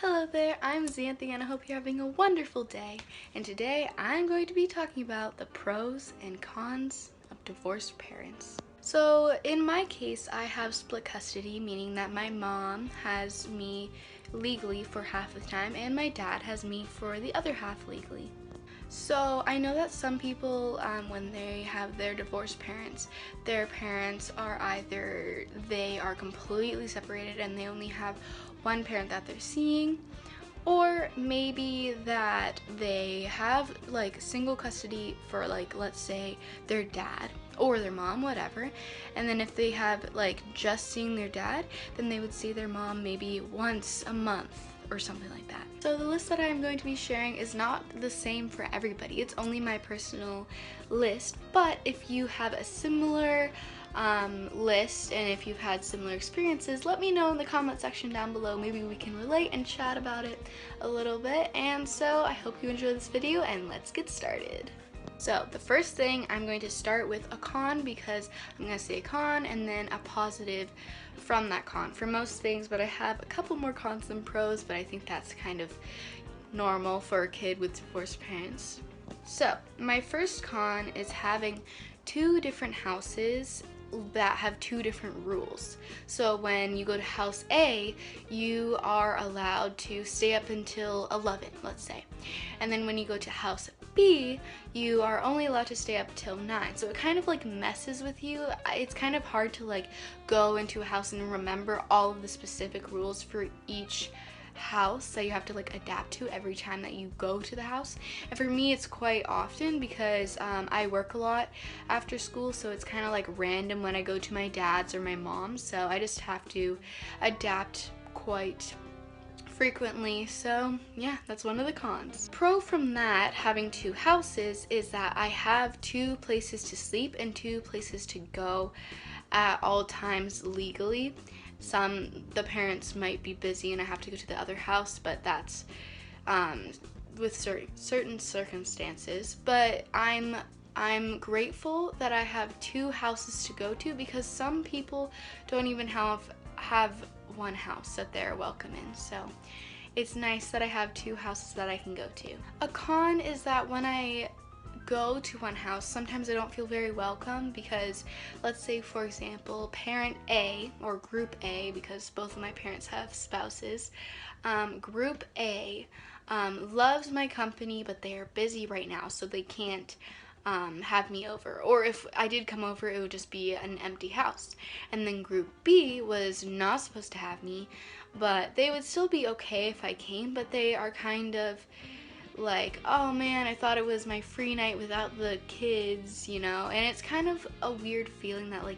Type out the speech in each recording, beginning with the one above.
Hello there, I'm Xanthi and I hope you're having a wonderful day. And today I'm going to be talking about the pros and cons of divorced parents. So in my case, I have split custody, meaning that my mom has me legally for half the time and my dad has me for the other half legally. So I know that some people, when they have their divorced parents, their parents are either they are completely separated and they only have one parent that they're seeing, or maybe that they have like single custody for, like, let's say their dad or their mom, whatever, and then if they have like just seeing their dad, then they would see their mom maybe once a month or something like that. So the list that I'm going to be sharing is not the same for everybody. It's only my personal list, but if you have a similar list and if you've had similar experiences, let me know in the comment section down below. Maybe we can relate and chat about it a little bit. And so I hope you enjoy this video and let's get started. So the first thing, I'm going to start with a con because I'm going to say a con and then a positive from that con for most things, but I have a couple more cons than pros, but I think that's kind of normal for a kid with divorced parents. So my first con is having two different houses that have two different rules. So when you go to house A, you are allowed to stay up until 11, let's say. And then when you go to house B, you are only allowed to stay up till 9. So it kind of like messes with you. It's kind of hard to like go into a house and remember all of the specific rules for each house that you have to like adapt to every time that you go to the house. And for me, it's quite often because I work a lot after school, so it's kind of like random when I go to my dad's or my mom's, so I just have to adapt quite frequently. So yeah, that's one of the cons. Pro from that, having two houses, is that I have two places to sleep and two places to go at all times legally. The parents might be busy and I have to go to the other house, but that's with certain circumstances. But I'm grateful that I have two houses to go to because some people don't even have one house that they're welcome in. So it's nice that I have two houses that I can go to. A con is that when I go to one house, sometimes I don't feel very welcome because, let's say for example, parent A or group A, because both of my parents have spouses, group A loves my company, but they are busy right now, so they can't have me over, or if I did come over, it would just be an empty house. And then group B was not supposed to have me, but they would still be okay if I came, but they are kind of like, oh man, I thought it was my free night without the kids, you know? And it's kind of a weird feeling that like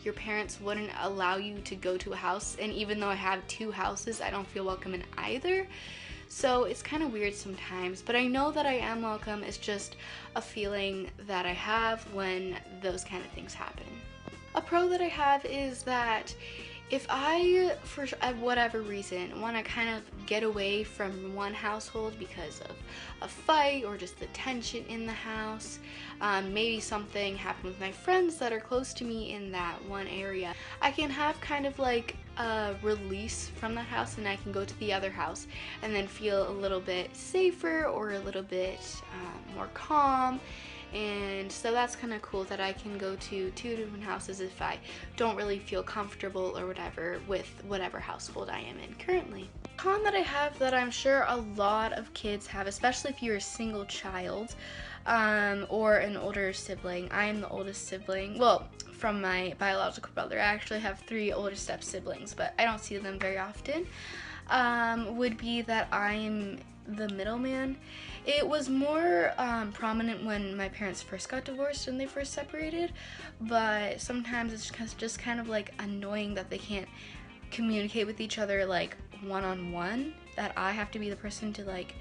your parents wouldn't allow you to go to a house, and even though I have two houses, I don't feel welcome in either. So it's kind of weird sometimes, but I know that I am welcome. It's just a feeling that I have when those kind of things happen. A pro that I have is that if I, for whatever reason, want to kind of get away from one household because of a fight or just the tension in the house, maybe something happened with my friends that are close to me in that one area, I can have kind of like a release from that house and I can go to the other house and then feel a little bit safer or a little bit more calm. And so that's kind of cool that I can go to two different houses if I don't really feel comfortable or whatever with whatever household I am in currently. Con that I have that I'm sure a lot of kids have, especially if you're a single child or an older sibling. I am the oldest sibling, well, from my biological brother. I actually have 3 older step siblings, but I don't see them very often. Would be that I'm the middleman. It was more prominent when my parents first got divorced and they first separated, but sometimes it's just kind of like annoying that they can't communicate with each other like one-on-one, that I have to be the person to like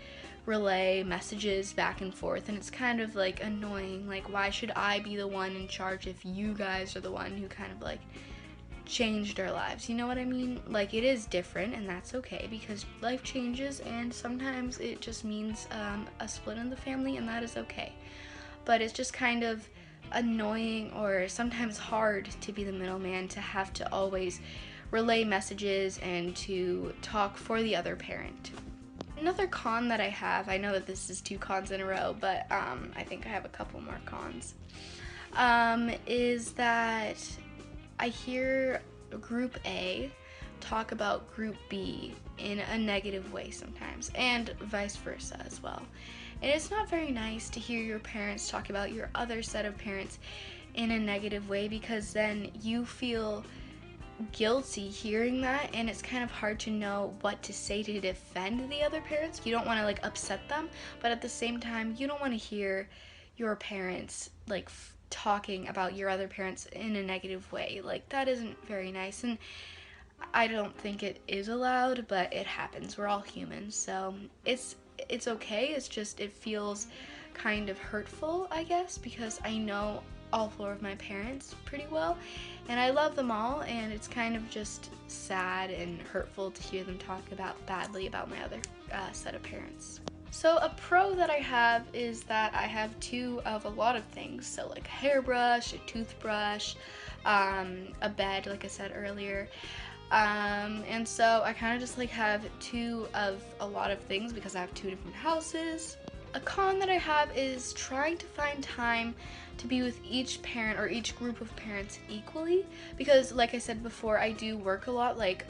relay messages back and forth, and it's kind of like annoying. Like, why should I be the one in charge if you guys are the one who kind of like changed our lives, you know what I mean? Like, it is different and that's okay because life changes and sometimes it just means a split in the family, and that is okay. But it's just kind of annoying or sometimes hard to be the middleman, to have to always relay messages and to talk for the other parent. Another con that I have, I know that this is 2 cons in a row, but I think I have a couple more cons, is that I hear Group A talk about Group B in a negative way sometimes, and vice versa as well. And it's not very nice to hear your parents talk about your other set of parents in a negative way, because then you feel guilty hearing that, and it's kind of hard to know what to say to defend the other parents. You don't want to like upset them, but at the same time you don't want to hear your parents like talking about your other parents in a negative way. Like, that isn't very nice, and I don't think it is allowed, but it happens. We're all humans, so it's okay. It's just, it feels kind of hurtful, I guess, because I know all 4 of my parents pretty well, and I love them all, and it's kind of just sad and hurtful to hear them talk badly about my other set of parents. So a pro that I have is that I have 2 of a lot of things, so like a hairbrush, a toothbrush, a bed, like I said earlier. And so I kind of just like have 2 of a lot of things because I have 2 different houses. A con that I have is trying to find time to be with each parent or each group of parents equally, because like I said before, I do work a lot. Like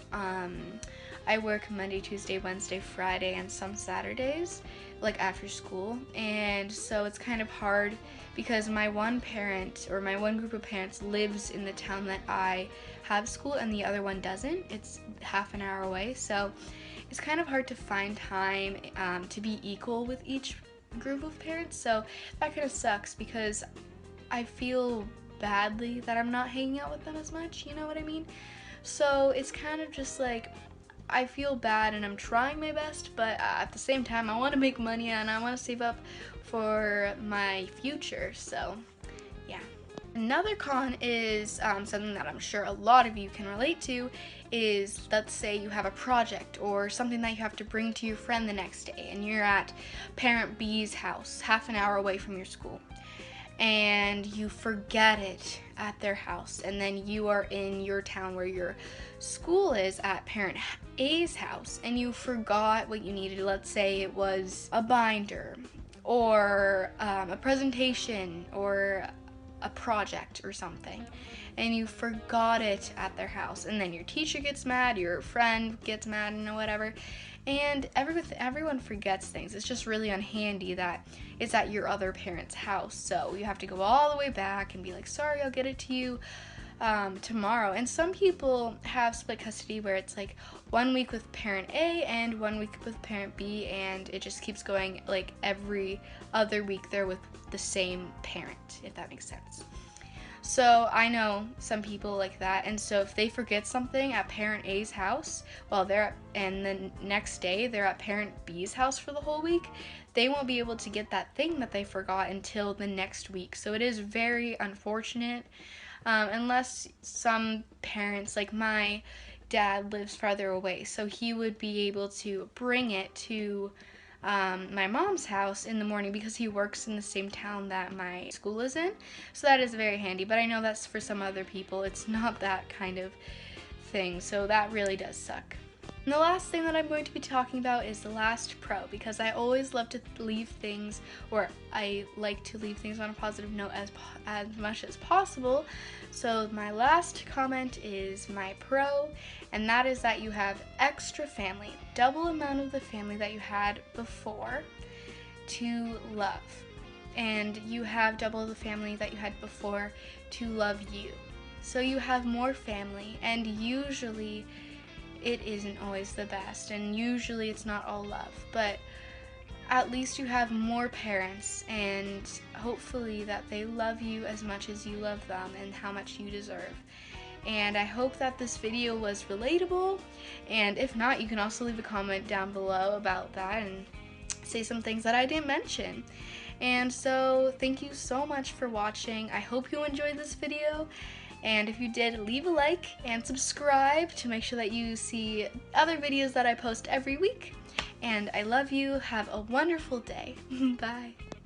I work Monday, Tuesday, Wednesday, Friday, and some Saturdays, like after school, and so it's kind of hard because my one parent or my one group of parents lives in the town that I have school and the other one doesn't. It's half an hour away, so it's kind of hard to find time to be equal with each group of parents. So that kind of sucks because I feel badly that I'm not hanging out with them as much, you know what I mean? So it's kind of just like, I feel bad and I'm trying my best, but at the same time I want to make money and I want to save up for my future, so yeah. Another con is something that I'm sure a lot of you can relate to is, let's say you have a project or something that you have to bring to your friend the next day, and you're at parent B's house, half an hour away from your school, and you forget it at their house, and then you are in your town where your school is at parent A's house, and you forgot what you needed. Let's say it was a binder or a presentation or a project or something, and you forgot it at their house, and then your teacher gets mad, your friend gets mad, and whatever, and everyone forgets things. It's just really unhandy that it's at your other parent's house, so you have to go all the way back and be like, sorry, I'll get it to you tomorrow. And some people have split custody where it's like 1 week with parent A and 1 week with parent B, and it just keeps going, like every other week they're with the same parent, if that makes sense. So I know some people like that, and so if they forget something at parent A's house and the next day they're at parent B's house for the whole week, they won't be able to get that thing that they forgot until the next week. So it is very unfortunate, unless some parents, like my dad lives farther away, so he would be able to bring it to my mom's house in the morning because he works in the same town that my school is in. So that is very handy, but I know that's for some other people, it's not that kind of thing, so that really does suck. And the last thing that I'm going to be talking about is the last pro, because I always love to leave things, or I like to leave things on a positive note as much as possible. So my last comment is my pro, and that is that you have extra family, double amount of the family that you had before to love, and you have double the family that you had before to love you. So you have more family, and usually it isn't always the best, and usually it's not all love, but at least you have more parents, and hopefully that they love you as much as you love them and how much you deserve. And I hope that this video was relatable, and if not, you can also leave a comment down below about that and say some things that I didn't mention. And so thank you so much for watching. I hope you enjoyed this video, and if you did, leave a like and subscribe to make sure that you see other videos that I post every week. And I love you. Have a wonderful day. Bye.